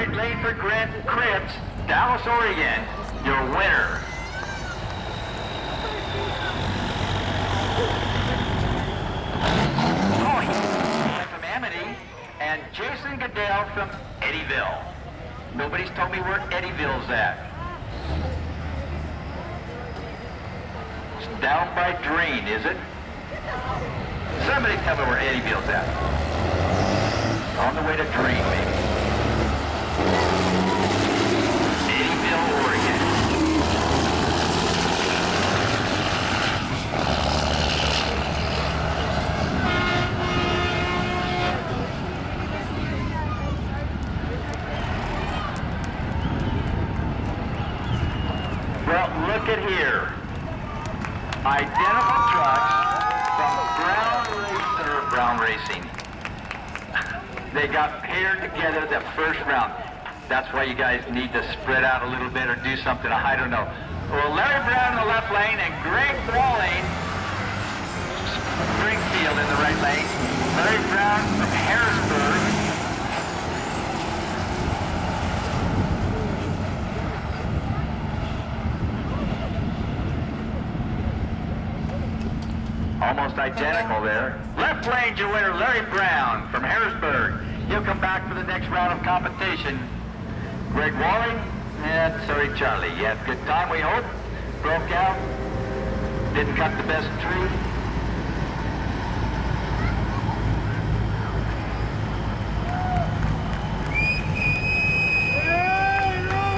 right lane for Grant Cripps, Dallas, Oregon, your winner. Tony from Amity and Jason Goodell from Eddyville. Nobody's told me where Eddyville's at. It's down by Dreen, is it? Somebody tell me where Eddyville's at. On the way to Dreen, maybe. Eddyville, Oregon. Well, look at here. Identical trucks from Brown Racing. They got paired together the first round. That's why you guys need to spread out a little bit or do something. I don't know. Well, Larry Brown in the left lane and Greg Walling, Springfield in the right lane. Larry Brown from Harrisburg. Almost identical there. Left lane, your winner, Larry Brown from Harrisburg. He'll come back for the next round of competition. Greg Walling, and sorry, Charlie. You had a good time, we hope. Broke out. Didn't cut the best tree.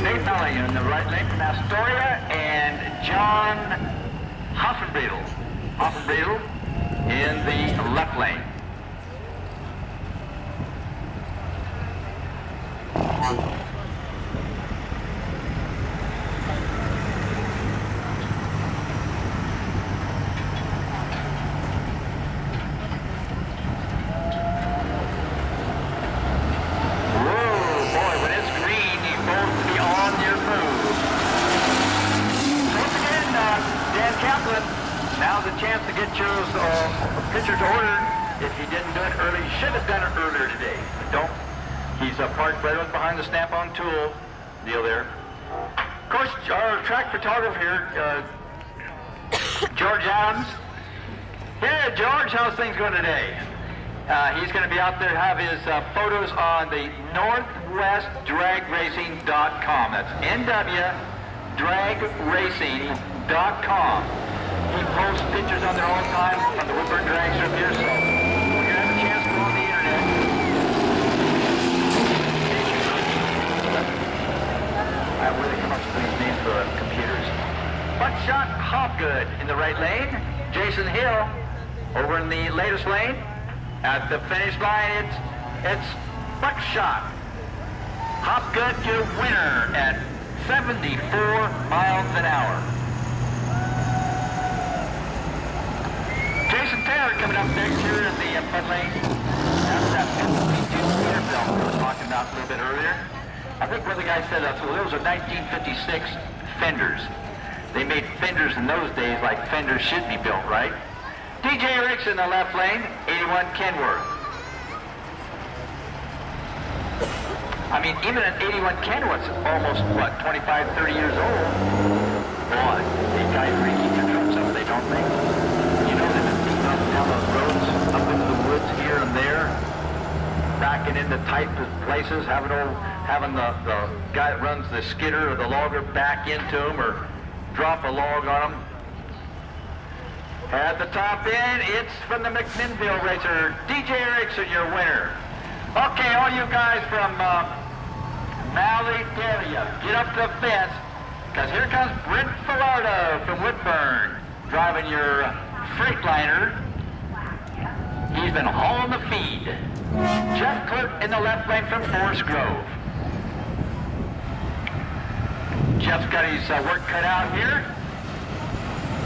Nate Melly in the right lane from Astoria, and John Hoffenbredel in the left lane. Now's a chance to get your pictures ordered. If you didn't do it early, you should have done it earlier today. But don't. He's parked right up behind the Snap-on tool deal there. Of course, our track photographer here, George Adams. Yeah, George, how's things going today? He's going to be out there, have his photos on the NorthwestDragRacing.com. That's NWDragRacing.com. He posts pictures on there all the time from the Woodburn drag strip here, so we're going to have a chance to go on the internet. Where they come up with these names for computers. Buckshot Hopgood in the right lane. Jason Hill over in the latest lane. At the finish line, it's Buckshot Hopgood, your winner at 74 miles an hour. Jason Taylor coming up next here in the front lane. That's that 52 meter belt we were talking about a little bit earlier. I think one of the guys said that, well, those are 1956 fenders. They made fenders in those days like fenders should be built, right? DJ Ricks in the left lane, 81 Kenworth. I mean, even an 81 Kenworth's almost, what, 25, 30 years old? Boy, these guys really keep their trucks up, they don't think. You know, they've been beating up down those roads, up into the woods here and there, backing into tight places, having the guy that runs the skidder or the logger back into them or drop a log on them. At the top end, it's from the McMinnville racer, DJ Erickson, your winner. Okay, all you guys from Malley area, get up to the fence, because here comes Brent Filardo from Woodburn, driving your Freightliner. He's been hauling the feed. Jeff Clerk in the left lane from Forest Grove. Jeff's got his work cut out here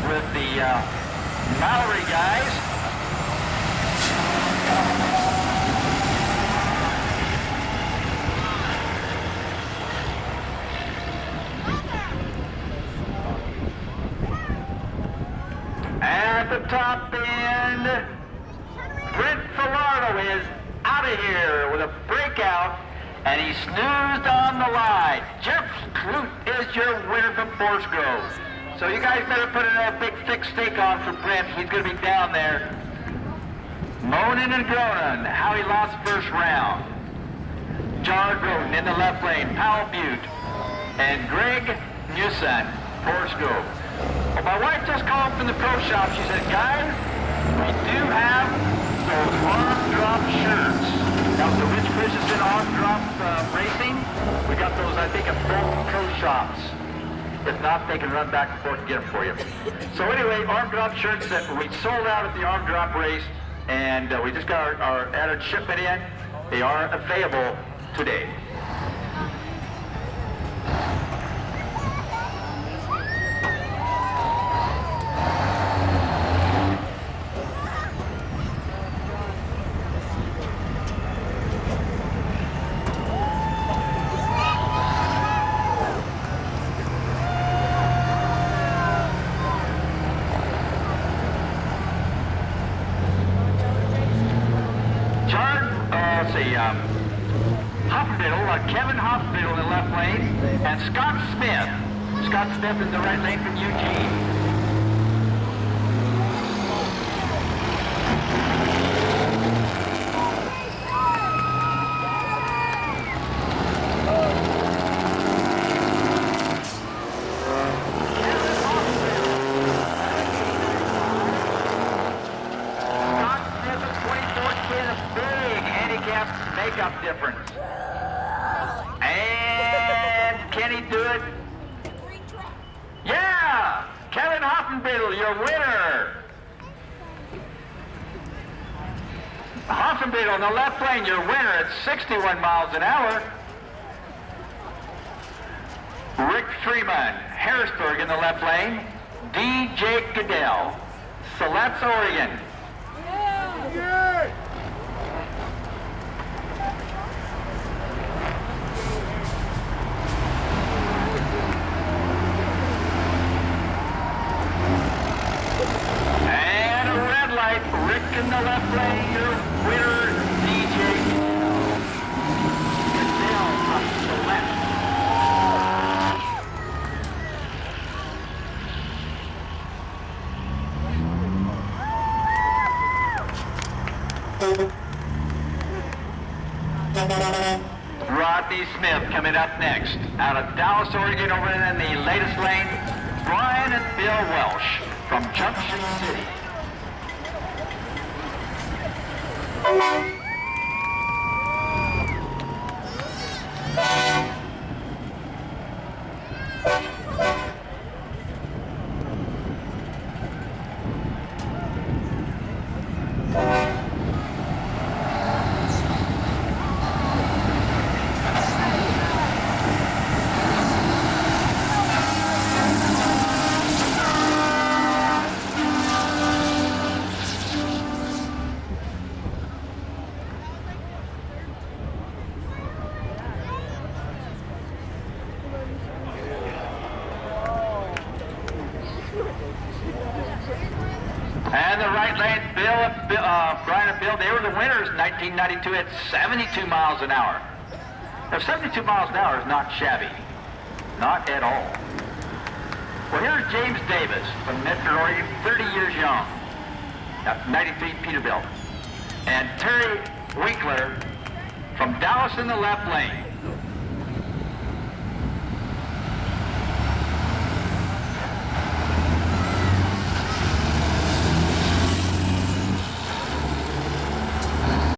with the Mallory guys. At the top end, Brent Filardo is out of here with a breakout And he snoozed on the line. Jeff Clute is your winner from Forest Grove. So you guys better put a big thick steak on for Brent. He's going to be down there moaning and groaning how he lost first round. John Groden in the left lane, Powell Butte, and Greg Newson, Forest Grove. Well, my wife just called from the pro shop. She said, guys, we do have those arm drop shirts. Now, the Rich Christensen arm drop racing, we got those, I think, at both pro shops. If not, they can run back and forth and get them for you. So anyway, arm drop shirts that we sold out at the arm drop race, and we just got our added shipment in. They are available today. Kevin Hospital in the left lane, and Scott Smith. Scott Smith in the right lane from Eugene. Scott Smith of 2014, a big handicap makeup difference. And can he do it? Yeah! Kevin Hoffenbiddle, your winner! Hoffenbiddle in the left lane, your winner at 61 miles an hour. Rick Freeman, Harrisburg in the left lane. D.J. Goodell, Siletz, Oregon. Yeah. Rick in the left lane, your winner, DJ Goodell from Siletz. Rodney Smith coming up next. Out of Dallas, Oregon, over in the latest lane, Brian and Bill Welsh from Junction City. And the right lane, Brian and Bill, they were the winners in 1992 at 72 miles an hour. Now, 72 miles an hour is not shabby. Not at all. Well, here's James Davis from Medford, Oregon, 30 years young. 93 Peterbilt. And Terry Winkler from Dallas in the left lane.